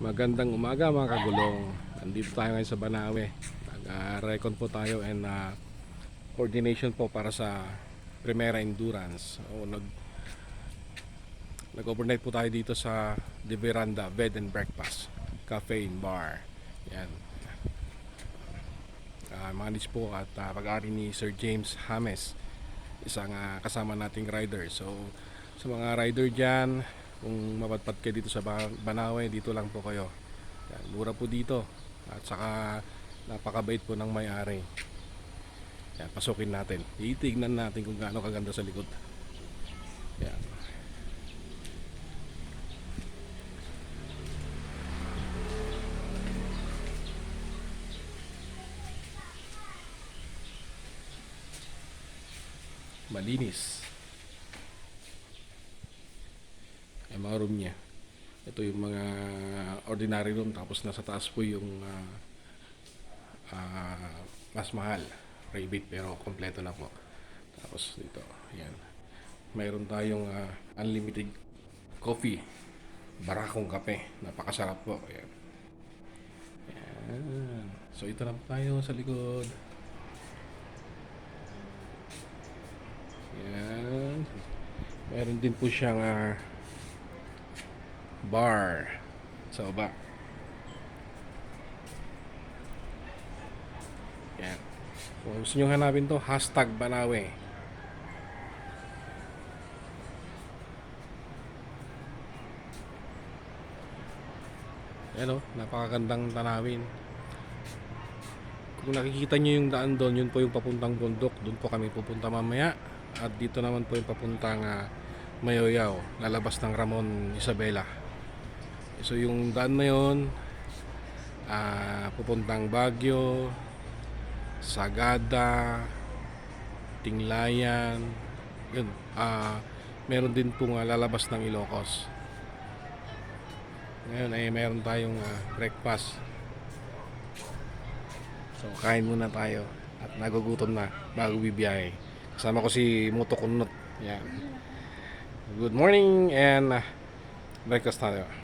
Magandang umaga mga kagulong. Nandito tayo ngayon sa Banawe. Nag-recon po tayo and coordination po para sa Primera Endurance. Nag-overnight po tayo dito sa De Veranda Bed and Breakfast Cafe and Bar. Yan. Mga niche po at pag-ari ni Sir James James, isang kasama nating rider. So sa mga rider dyan, kung mapadpad kayo dito sa Banawe, dito lang po kayo. Yan, mura po dito at saka napakabait po ng may-ari. Yan, pasukin natin, itignan natin kung gaano kaganda sa likod. Yan. Malinis ay mga room niya. Ito yung mga ordinary room, tapos nasa taas po yung mas mahal private, pero kompleto na po. Tapos dito, yan, mayroon tayong unlimited coffee, barakong kape, napakasarap po. Yan. Yan. So ito na po tayo sa likod. Yan. Meron din po siyang bar sa baba. Yan. Kung gusto nyo hanapin to, #Banawe. Yan o, napakagandang tanawin. Kung nakikita nyo yung daan doon, yun po yung papuntang bundok. Doon po kami pupunta mamaya. At dito naman po yung papuntang Mayoyaw, lalabas ng Ramon Isabela. So yung daan na yun, pupuntang Baguio, Sagada, Tinglayan. Yun, meron din pong lalabas ng Ilocos. Ngayon ay meron tayong breakfast. So kain muna tayo at nagugutom na bago bibiyahe. Kasama ko si Muto Kunot. Yan. Good morning and breakfast tayo.